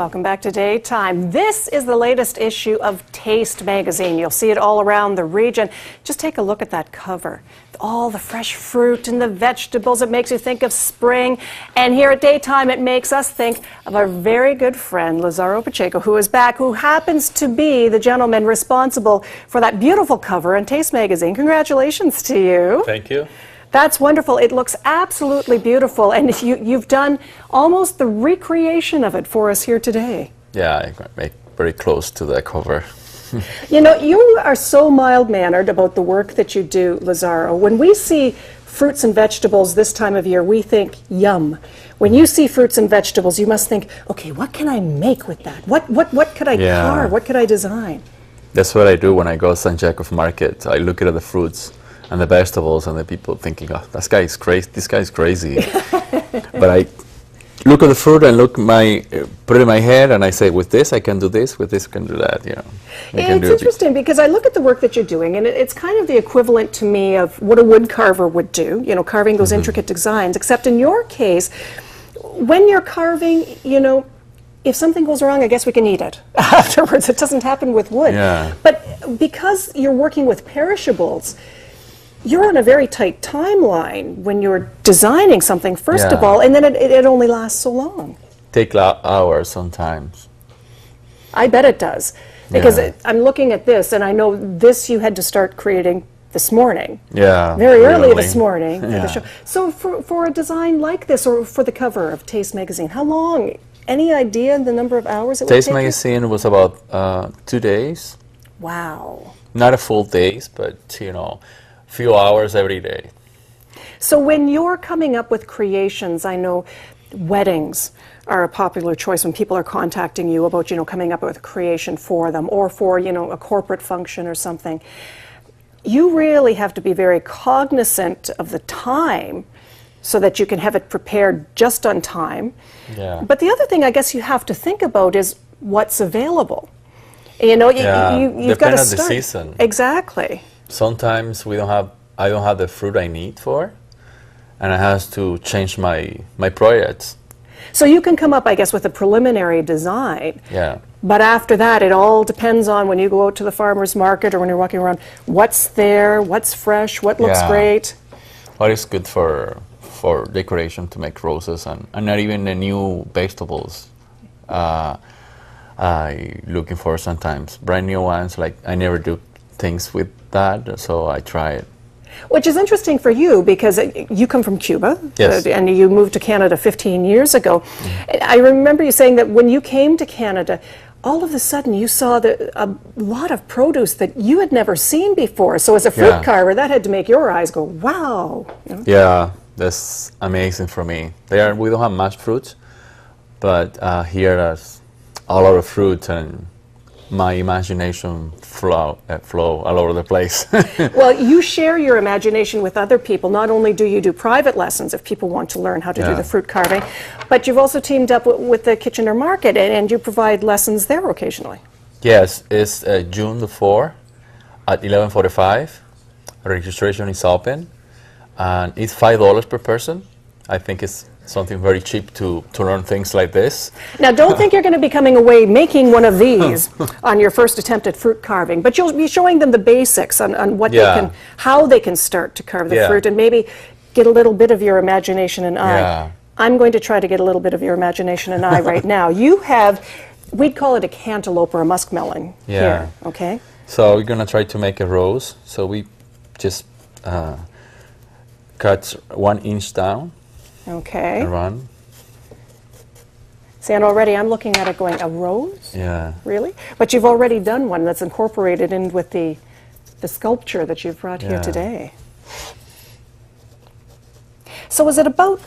Welcome back to Daytime. This is the latest issue of Taste magazine. You'll see it all around the region. Just take a look at that cover. All the fresh fruit and the vegetables. It makes you think of spring. And here at Daytime, it makes us think of our very good friend, Lazaro Pacheco, who is back, who happens to be the gentleman responsible for that beautiful cover in Taste magazine. Congratulations to you. Thank you. That's wonderful. It looks absolutely beautiful, and you've done almost the recreation of it for us here today. Yeah, I got very close to the cover. You know, you are so mild-mannered about the work that you do, Lazaro. When we see fruits and vegetables this time of year, we think, yum. When you see fruits and vegetables, you must think, okay, what can I make with that? What could I carve? What could I design? That's what I do when I go to San Jacob's Market. I look at the fruits and the vegetables, and the people thinking, oh, this guy's crazy. This guy's crazy. But I look at the fruit and put it in my head, and I say, with this I can do this, with this I can do that. You know, it's interesting because I look at the work that you're doing, and it's kind of the equivalent to me of what a wood carver would do. You know, carving those intricate designs. Except in your case, when you're carving, you know, if something goes wrong, I guess we can eat it afterwards. It doesn't happen with wood. Yeah. But because you're working with perishables, you're on a very tight timeline when you're designing something, first of all, and then it only lasts so long. Take hours sometimes. I bet it does. Because I'm looking at this, and I know this you had to start creating this morning. Yeah. Very early this morning. Yeah. For the show. So for a design like this, or for the cover of Taste magazine, how long? Any idea the number of hours it would take? Taste magazine was about 2 days. Wow. Not a full days, but, you know, few hours every day. So when you're coming up with creations, I know weddings are a popular choice when people are contacting you about, you know, coming up with a creation for them, or for, you know, a corporate function or something. You really have to be very cognizant of the time so that you can have it prepared just on time. Yeah. But the other thing I guess you have to think about is what's available. You know, you've got to start. Depend on the season. Exactly. Sometimes I don't have the fruit I need for, and I have to change my projects. So you can come up, I guess, with a preliminary design. Yeah. But after that, it all depends on when you go out to the farmer's market or when you're walking around, what's there, what's fresh, what looks great. What is good for decoration, to make roses, and not even the new vegetables. I looking for sometimes brand new ones. Like, I never do things with that, so I try it. Which is interesting for you because you come from Cuba, yes, and you moved to Canada 15 years ago. I remember you saying that when you came to Canada, all of a sudden you saw a lot of produce that you had never seen before. So as a fruit carver, that had to make your eyes go, wow. You know? Yeah, that's amazing for me. We don't have much fruit, but here there's a lot of fruit, and my imagination flow all over the place. Well, you share your imagination with other people. Not only do you do private lessons if people want to learn how to do the fruit carving, but you've also teamed up with the Kitchener Market, and you provide lessons there occasionally. Yes, it's June the 4th at 11:45. Registration is open, and it's $5 per person. I think it's something very cheap to learn things like this. Now, don't think you're going to be coming away making one of these on your first attempt at fruit carving, but you'll be showing them the basics on what they can, how they can start to carve the fruit, and maybe get a little bit of your imagination and eye. I'm going to try to get a little bit of your imagination and eye right now. You have, we'd call it a cantaloupe or a muskmelon here, okay? So we're going to try to make a rose. So we just cut 1 inch down. Okay. And run. See, and already I'm looking at it going, a rose? Yeah. Really? But you've already done one that's incorporated in with the sculpture that you've brought here today. So is it about,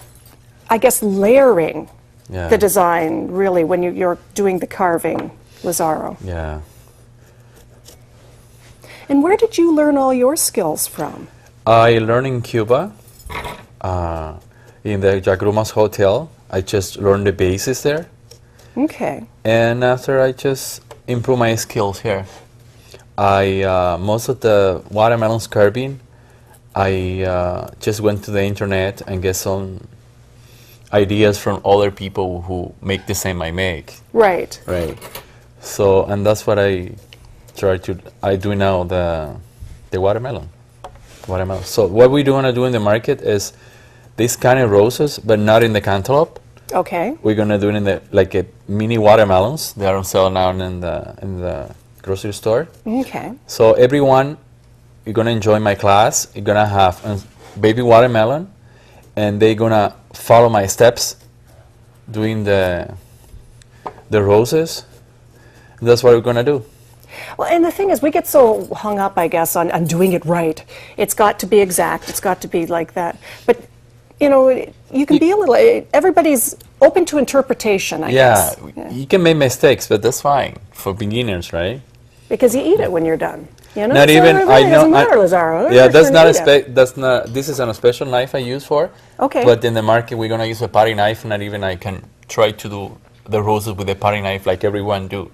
I guess, layering the design, really, when you're doing the carving, Lazaro? Yeah. And where did you learn all your skills from? I learned in Cuba. In the Jagrumas Hotel. I just learned the basics there. Okay. And after, I just improve my skills here. Most of the watermelons carving, I just went to the internet and get some ideas from other people who make the same I make. Right. Right. So, and that's what I do now, the watermelon. So what we want to do in the market is these kind of roses, but not in the cantaloupe. Okay. We're gonna do it in the like a mini watermelons. They are on sale now in the grocery store. Okay. So everyone, you're gonna enjoy my class. You're gonna have a baby watermelon, and they're gonna follow my steps, doing the roses. That's what we're gonna do. Well, and the thing is, we get so hung up, I guess, on doing it right. It's got to be exact. It's got to be like that. But, you know, you can be a little, everybody's open to interpretation, I guess. Yeah, you can make mistakes, but that's fine for beginners, right? Because you eat it when you're done. You know? Not So even, it really I know. doesn't matter, Lazaro. Yeah, You're that's gonna not eat it. that's not, this is a special knife I use for. Okay. But in the market, we're gonna use a potty knife, not even I can try to do the roses with a potty knife like everyone do.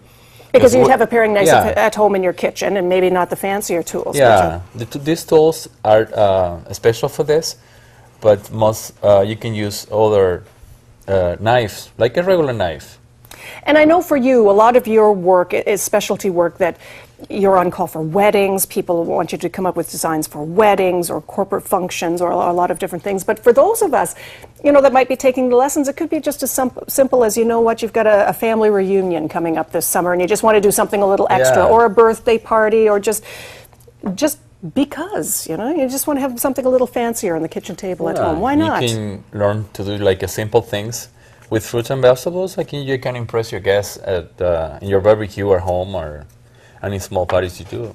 Because you'd what- have a paring knife yeah. at home in your kitchen, and maybe not the fancier tools. Yeah, these tools are special for this, but most you can use other knives, like a regular knife. And I know for you, a lot of your work is specialty work that you're on call for weddings. People want you to come up with designs for weddings or corporate functions or a lot of different things. But for those of us, you know, that might be taking the lessons, it could be just as simple as, you know what, you've got a family reunion coming up this summer and you just want to do something a little extra, Yeah. or a birthday party, or just because, you know, you just want to have something a little fancier on the kitchen table at home. Why not? You can learn to do like a simple things with fruits and vegetables. Like you can impress your guests at in your barbecue at home or any small parties you do.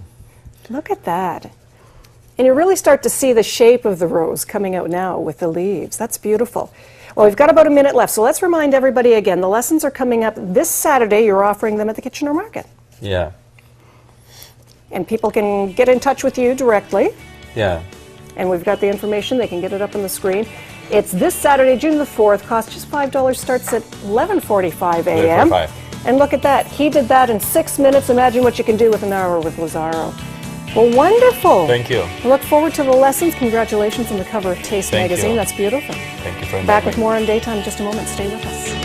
Look at that. And you really start to see the shape of the rose coming out now with the leaves. That's beautiful. Well, we've got about a minute left, so let's remind everybody again. The lessons are coming up this Saturday. You're offering them at the Kitchener Market. Yeah, And people can get in touch with you directly. yeah. And we've got the information. They can get it up on the screen. It's this Saturday, June the 4th. Costs just $5. Starts at 11:45 a.m. 11:45. And look at that. He did that in 6 minutes. Imagine what you can do with an hour with Lazaro. Well, wonderful. Thank you. I look forward to the lessons. Congratulations on the cover of Taste Thank magazine. you. That's beautiful. Thank you for Back inviting with me. more on Daytime in just a moment. Stay with us.